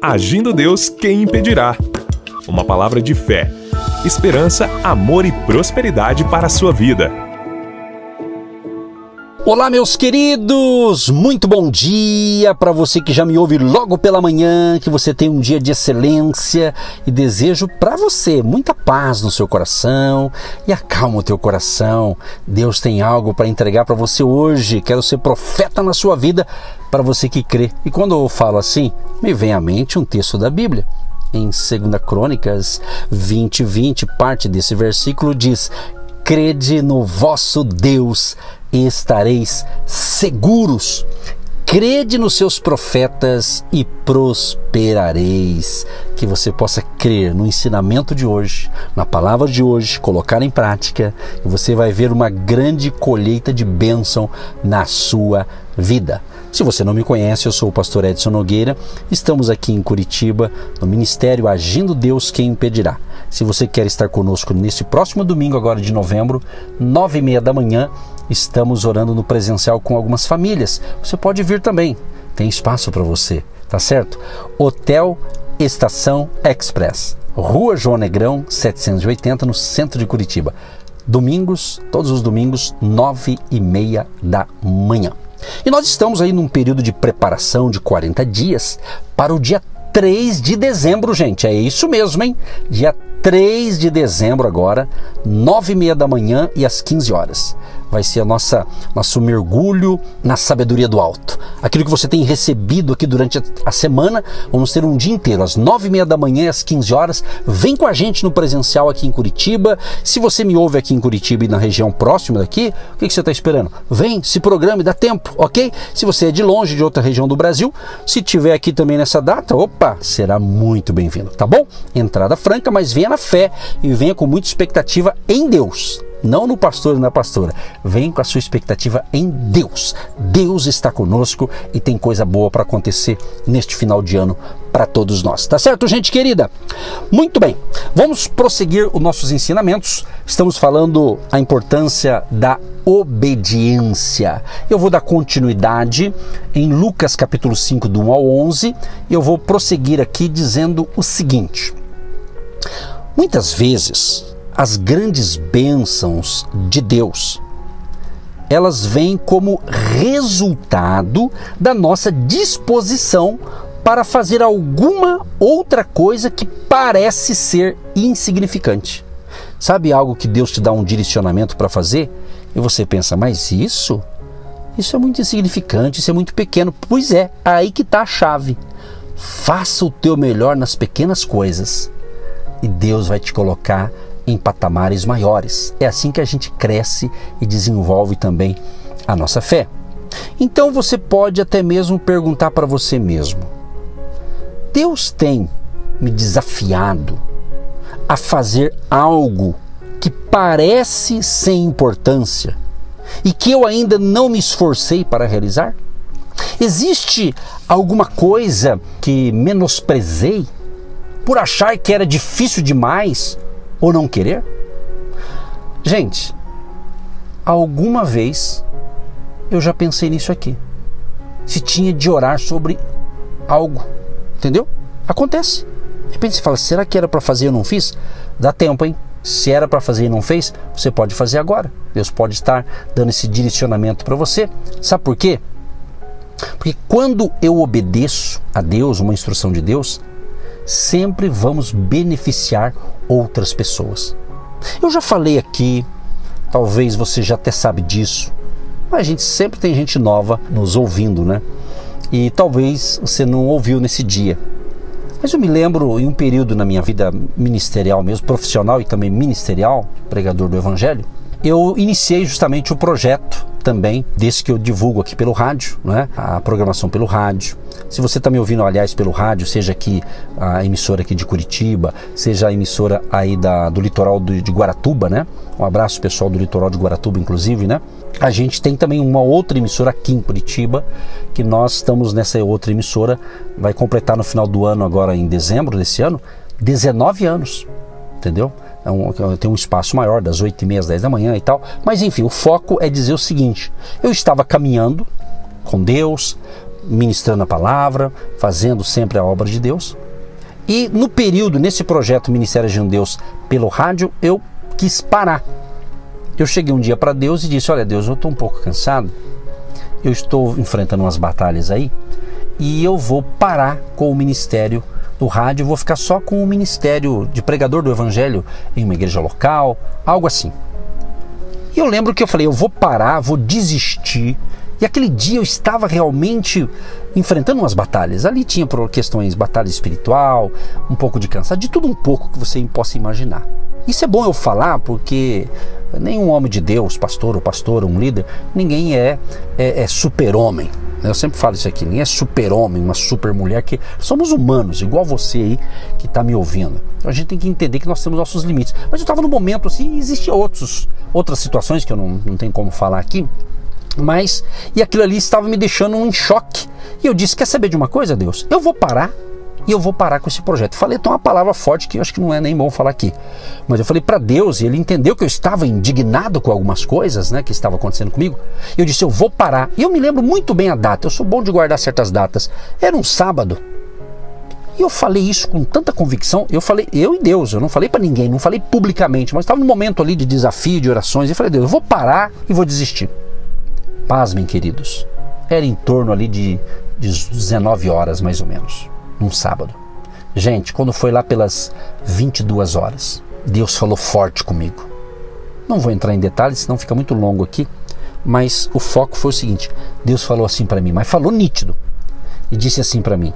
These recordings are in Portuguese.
Agindo Deus, quem impedirá? Uma palavra de fé, esperança, amor e prosperidade para a sua vida. Olá, meus queridos! Muito bom dia para você que já me ouve logo pela manhã, que você tenha um dia de excelência e desejo para você muita paz no seu coração e acalma o teu coração. Deus tem algo para entregar para você hoje. Quero ser profeta na sua vida para você que crê. E quando eu falo assim, me vem à mente um texto da Bíblia. Em 2 Crônicas 20:20, parte desse versículo diz: crede no vosso Deus e estareis seguros. Crede nos seus profetas e prosperareis. Que você possa crer no ensinamento de hoje, na palavra de hoje, colocar em prática, e você vai ver uma grande colheita de bênção na sua vida. Se você não me conhece, eu sou o pastor Edson Nogueira, estamos aqui em Curitiba, no Ministério Agindo Deus, quem impedirá. Se você quer estar conosco nesse próximo domingo, agora de novembro, 9h30 da manhã, estamos orando no presencial com algumas famílias. Você pode vir também, tem espaço para você, tá certo? Hotel Estação Express, Rua João Negrão, 780, no centro de Curitiba. Domingos, todos os domingos, 9h30 da manhã. E nós estamos aí num período de preparação de 40 dias para o dia 3 de dezembro, gente. É isso mesmo, hein? Dia 3 de dezembro agora, 9h30 da manhã e às 15 horas. Vai ser nosso mergulho na sabedoria do alto. Aquilo que você tem recebido aqui durante a semana, vamos ter um dia inteiro, às 9h30 da manhã e às 15 horas. Vem com a gente no presencial aqui em Curitiba. Se você me ouve aqui em Curitiba e na região próxima daqui, o que você está esperando? Vem, se programe, dá tempo, ok? Se você é de longe, de outra região do Brasil, se tiver aqui também nessa data, opa, será muito bem-vindo, tá bom? Entrada franca, mas venha na fé e venha com muita expectativa em Deus. Não no pastor e na pastora. Vem com a sua expectativa em Deus. Deus está conosco e tem coisa boa para acontecer neste final de ano para todos nós. Tá certo, gente querida? Muito bem. Vamos prosseguir os nossos ensinamentos. Estamos falando a importância da obediência. Eu vou dar continuidade em Lucas capítulo 5, do 1 ao 11. E eu vou prosseguir aqui dizendo o seguinte. Muitas vezes as grandes bênçãos de Deus, elas vêm como resultado da nossa disposição para fazer alguma outra coisa que parece ser insignificante. Sabe algo que Deus te dá um direcionamento para fazer e você pensa, mas isso é muito insignificante, isso é muito pequeno. Pois é, aí que está a chave. Faça o teu melhor nas pequenas coisas e Deus vai te colocar em patamares maiores. É assim que a gente cresce e desenvolve também a nossa fé. Então você pode até mesmo perguntar para você mesmo: Deus tem me desafiado a fazer algo que parece sem importância e que eu ainda não me esforcei para realizar? Existe alguma coisa que menosprezei por achar que era difícil demais ou não querer? Gente, alguma vez eu já pensei nisso aqui. Se tinha de orar sobre algo, entendeu? Acontece. De repente você fala, será que era para fazer e eu não fiz? Dá tempo, hein? Se era para fazer e não fez, você pode fazer agora. Deus pode estar dando esse direcionamento para você. Sabe por quê? Porque quando eu obedeço a Deus, uma instrução de Deus, sempre vamos beneficiar outras pessoas. Eu já falei aqui, talvez você já até sabe disso, mas a gente sempre tem gente nova nos ouvindo, né? E talvez você não ouviu nesse dia. Mas eu me lembro em um período na minha vida ministerial mesmo, profissional e também ministerial, pregador do Evangelho, eu iniciei justamente o projeto também desse que eu divulgo aqui pelo rádio, né? A programação pelo rádio. Se você está me ouvindo, aliás, pelo rádio, seja aqui a emissora aqui de Curitiba, seja a emissora aí do litoral de Guaratuba, né? Um abraço pessoal do litoral de Guaratuba, inclusive, né? A gente tem também uma outra emissora aqui em Curitiba, que nós estamos nessa outra emissora, vai completar no final do ano, agora em dezembro desse ano, 19 anos, entendeu? Tem um espaço maior, das 8h30 às 10 da manhã e tal. Mas enfim, o foco é dizer o seguinte: eu estava caminhando com Deus, ministrando a palavra, fazendo sempre a obra de Deus. E no período, nesse projeto Ministério Agindo Deus pelo rádio, eu quis parar. Eu cheguei um dia para Deus e disse: olha Deus, eu estou um pouco cansado, eu estou enfrentando umas batalhas aí, e eu vou parar com o ministério do rádio, eu vou ficar só com o ministério de pregador do evangelho em uma igreja local, algo assim. E eu lembro que eu falei, eu vou parar, vou desistir. E aquele dia eu estava realmente enfrentando umas batalhas. Ali tinha questões, batalha espiritual, um pouco de cansaço, de tudo um pouco que você possa imaginar. Isso é bom eu falar porque nenhum homem de Deus, pastor ou pastora, um líder, ninguém é super-homem. Eu sempre falo isso aqui, ninguém é super-homem, uma super-mulher, que somos humanos, igual você aí que está me ouvindo. Então a gente tem que entender que nós temos nossos limites. Mas eu estava no momento assim, existiam outras situações que eu não tenho como falar aqui, e aquilo ali estava me deixando em choque. E eu disse, quer saber de uma coisa, Deus? Eu vou parar. E eu vou parar com esse projeto. Falei então uma palavra forte que eu acho que não é nem bom falar aqui. Mas eu falei para Deus e ele entendeu que eu estava indignado com algumas coisas, né, que estavam acontecendo comigo. Eu disse, eu vou parar. E eu me lembro muito bem a data. Eu sou bom de guardar certas datas. Era um sábado. E eu falei isso com tanta convicção. Eu falei, eu e Deus. Eu não falei para ninguém, não falei publicamente. Mas estava num momento ali de desafio, de orações. E eu falei, Deus, eu vou parar e vou desistir. Pasmem, queridos. Era em torno ali de 19 horas, mais ou menos. Num sábado. Gente, quando foi lá pelas 22 horas, Deus falou forte comigo. Não vou entrar em detalhes, senão fica muito longo aqui, mas o foco foi o seguinte, Deus falou assim para mim, mas falou nítido, e disse assim para mim,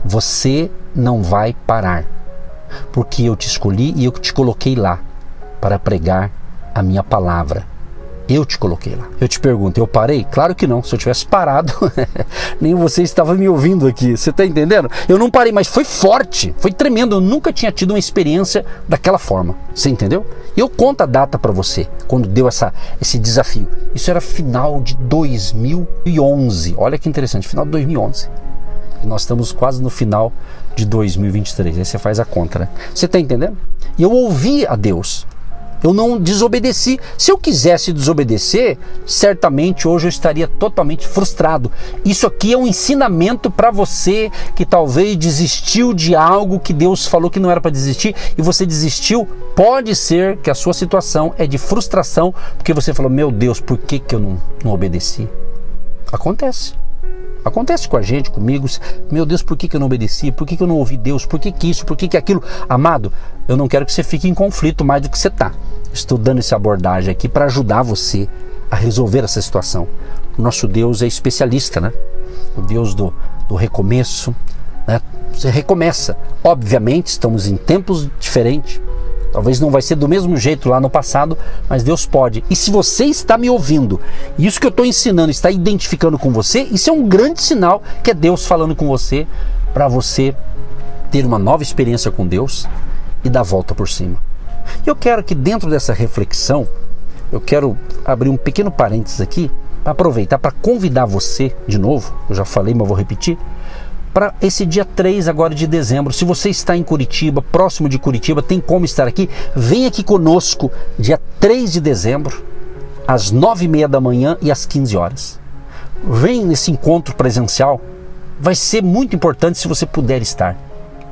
você não vai parar, porque eu te escolhi e eu te coloquei lá para pregar a minha palavra. Eu te coloquei lá. Eu te pergunto, eu parei? Claro que não. Se eu tivesse parado, nem você estava me ouvindo aqui. Você está entendendo? Eu não parei, mas foi forte, foi tremendo. Eu nunca tinha tido uma experiência daquela forma. Você entendeu? Eu conto a data para você, quando deu esse desafio. Isso era final de 2011. Olha que interessante, final de 2011. E nós estamos quase no final de 2023. Aí você faz a conta, né? Você está entendendo? E eu ouvi a Deus. Eu não desobedeci. Se eu quisesse desobedecer, certamente hoje eu estaria totalmente frustrado. Isso aqui é um ensinamento para você que talvez desistiu de algo que Deus falou que não era para desistir e você desistiu. Pode ser que a sua situação é de frustração porque você falou, meu Deus, por que eu não obedeci? Acontece. Acontece com a gente, comigo. Meu Deus, por que eu não obedeci? Por que eu não ouvi Deus? Por que isso? Por que aquilo? Amado, eu não quero que você fique em conflito mais do que você está. Estou dando essa abordagem aqui para ajudar você a resolver essa situação. O nosso Deus é especialista, né? O Deus do recomeço, né? Você recomeça. Obviamente, estamos em tempos diferentes. Talvez não vai ser do mesmo jeito lá no passado, mas Deus pode. E se você está me ouvindo, e isso que eu estou ensinando está identificando com você, isso é um grande sinal que é Deus falando com você, para você ter uma nova experiência com Deus e dar a volta por cima. E eu quero que dentro dessa reflexão, eu quero abrir um pequeno parênteses aqui, para aproveitar para convidar você de novo, eu já falei, mas vou repetir, para esse dia 3 agora de dezembro. Se você está em Curitiba, próximo de Curitiba, tem como estar aqui, vem aqui conosco dia 3 de dezembro, às 9h30 da manhã e às 15 horas. Vem nesse encontro presencial, vai ser muito importante se você puder estar.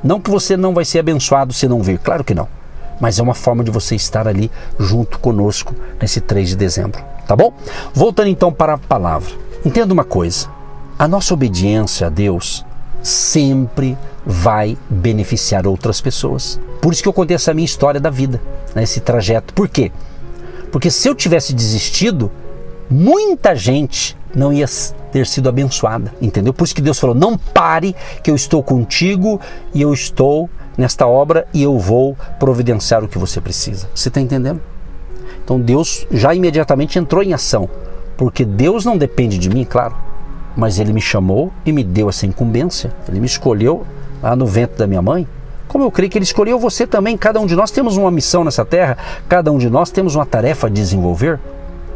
Não que você não vai ser abençoado se não vir, claro que não, mas é uma forma de você estar ali junto conosco nesse 3 de dezembro, tá bom? Voltando então para a palavra, entenda uma coisa, a nossa obediência a Deus sempre vai beneficiar outras pessoas. Por isso que eu contei essa minha história da vida, né, esse trajeto. Por quê? Porque se eu tivesse desistido, muita gente não ia ter sido abençoada, entendeu? Por isso que Deus falou, não pare, que eu estou contigo e eu estou nesta obra e eu vou providenciar o que você precisa. Você está entendendo? Então Deus já imediatamente entrou em ação, porque Deus não depende de mim, claro, mas Ele me chamou e me deu essa incumbência. Ele me escolheu lá no ventre da minha mãe, como eu creio que Ele escolheu você também. Cada um de nós temos uma missão nessa terra, cada um de nós temos uma tarefa a desenvolver.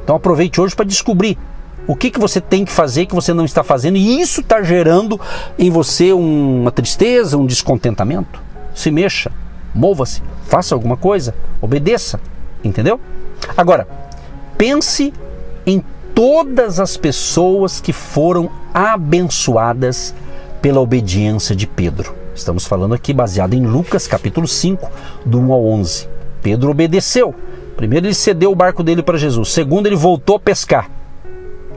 Então aproveite hoje para descobrir o que você tem que fazer que você não está fazendo, e isso está gerando em você uma tristeza, um descontentamento. Se mexa, mova-se, faça alguma coisa, obedeça, entendeu? Agora, pense em todas as pessoas que foram abençoadas pela obediência de Pedro. Estamos falando aqui baseado em Lucas capítulo 5, do 1 ao 11. Pedro obedeceu. Primeiro ele cedeu o barco dele para Jesus. Segundo, ele voltou a pescar,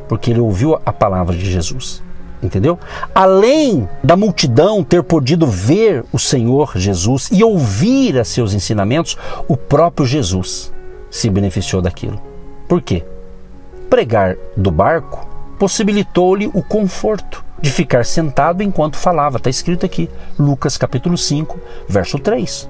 porque ele ouviu a palavra de Jesus. Entendeu? Além da multidão ter podido ver o Senhor Jesus e ouvir a seus ensinamentos, o próprio Jesus se beneficiou daquilo. Por quê? Pregar do barco possibilitou-lhe o conforto de ficar sentado enquanto falava. Está escrito aqui, Lucas capítulo 5, verso 3.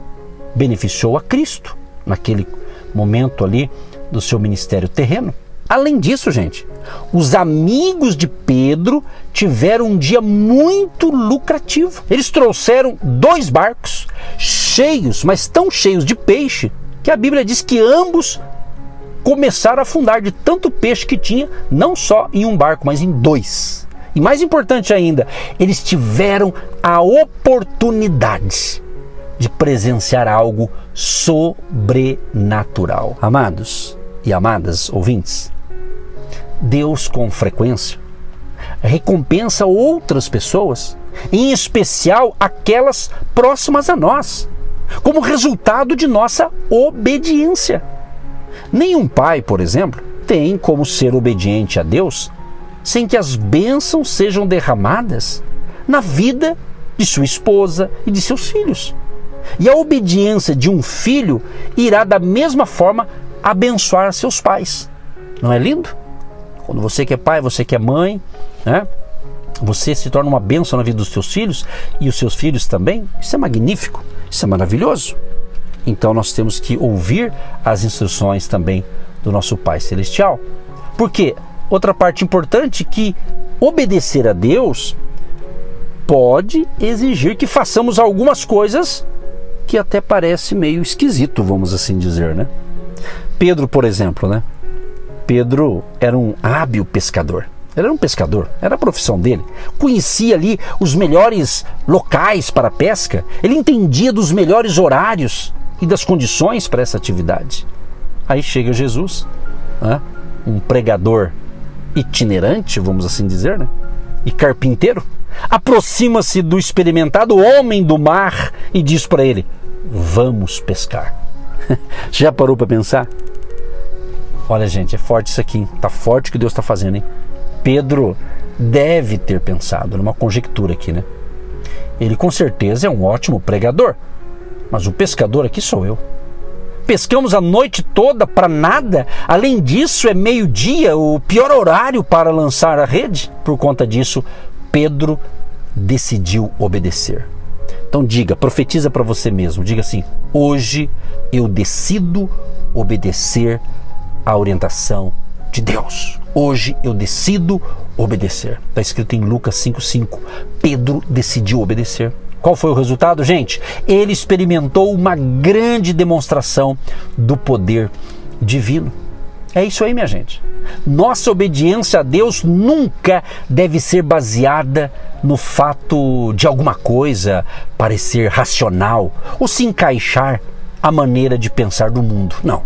Beneficiou a Cristo naquele momento ali do seu ministério terreno. Além disso, gente, os amigos de Pedro tiveram um dia muito lucrativo. Eles trouxeram 2 barcos cheios, mas tão cheios de peixe, que a Bíblia diz que ambos começaram a afundar de tanto peixe que tinha, não só em um barco, mas em 2. E mais importante ainda, eles tiveram a oportunidade de presenciar algo sobrenatural. Amados e amadas ouvintes, Deus com frequência recompensa outras pessoas, em especial aquelas próximas a nós, como resultado de nossa obediência. Nenhum pai, por exemplo, tem como ser obediente a Deus sem que as bênçãos sejam derramadas na vida de sua esposa e de seus filhos. E a obediência de um filho irá da mesma forma abençoar seus pais. Não é lindo? Quando você que é pai, você que é mãe, né? Você se torna uma bênção na vida dos seus filhos e os seus filhos também. Isso é magnífico, isso é maravilhoso. Então nós temos que ouvir as instruções também do nosso Pai Celestial. Porque outra parte importante é que obedecer a Deus pode exigir que façamos algumas coisas que até parece meio esquisito, vamos assim dizer, né? Pedro, por exemplo, né? Pedro era um hábil pescador. Ele era um pescador, era a profissão dele. Conhecia ali os melhores locais para a pesca. Ele entendia dos melhores horários e das condições para essa atividade. Aí chega Jesus, né? Um pregador itinerante, vamos assim dizer, né? E carpinteiro, aproxima-se do experimentado homem do mar e diz para ele: vamos pescar. Já parou para pensar? Olha, gente, é forte isso aqui, tá forte o que Deus está fazendo, hein? Pedro deve ter pensado numa conjectura aqui, né? Ele com certeza é um ótimo pregador, mas o pescador aqui sou eu. Pescamos a noite toda para nada. Além disso, é meio-dia, o pior horário para lançar a rede. Por conta disso, Pedro decidiu obedecer. Então diga, profetiza para você mesmo. Diga assim: hoje eu decido obedecer à orientação de Deus. Hoje eu decido obedecer. Está escrito em Lucas 5,5. Pedro decidiu obedecer. Qual foi o resultado, gente? Ele experimentou uma grande demonstração do poder divino. É isso aí, minha gente. Nossa obediência a Deus nunca deve ser baseada no fato de alguma coisa parecer racional ou se encaixar à maneira de pensar do mundo. Não.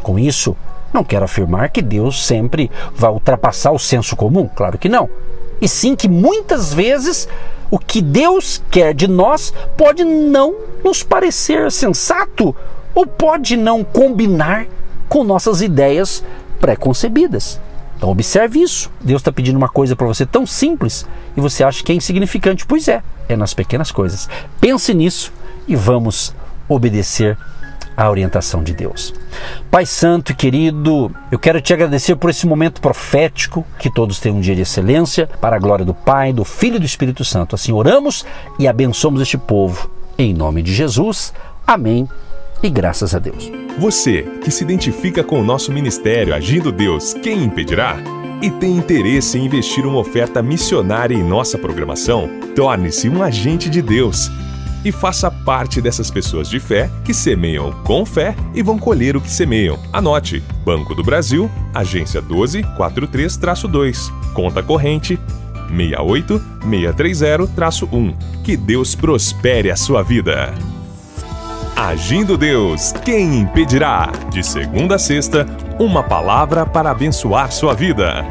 Com isso, não quero afirmar que Deus sempre vai ultrapassar o senso comum. Claro que não. E sim que muitas vezes o que Deus quer de nós pode não nos parecer sensato ou pode não combinar com nossas ideias pré-concebidas. Então observe isso. Deus está pedindo uma coisa para você tão simples e você acha que é insignificante. Pois é nas pequenas coisas. Pense nisso e vamos obedecer à orientação de Deus. Pai Santo e querido, eu quero te agradecer por esse momento profético, que todos tenham um dia de excelência, para a glória do Pai, do Filho e do Espírito Santo. Assim oramos e abençoamos este povo. Em nome de Jesus. Amém e graças a Deus. Você que se identifica com o nosso ministério Agindo Deus, quem impedirá? E tem interesse em investir uma oferta missionária em nossa programação? Torne-se um agente de Deus e faça parte dessas pessoas de fé que semeiam com fé e vão colher o que semeiam. Anote: Banco do Brasil, agência 12432-2, conta corrente 68630-1. Que Deus prospere a sua vida. Agindo Deus, quem impedirá? De segunda a sexta, Uma palavra para abençoar sua vida.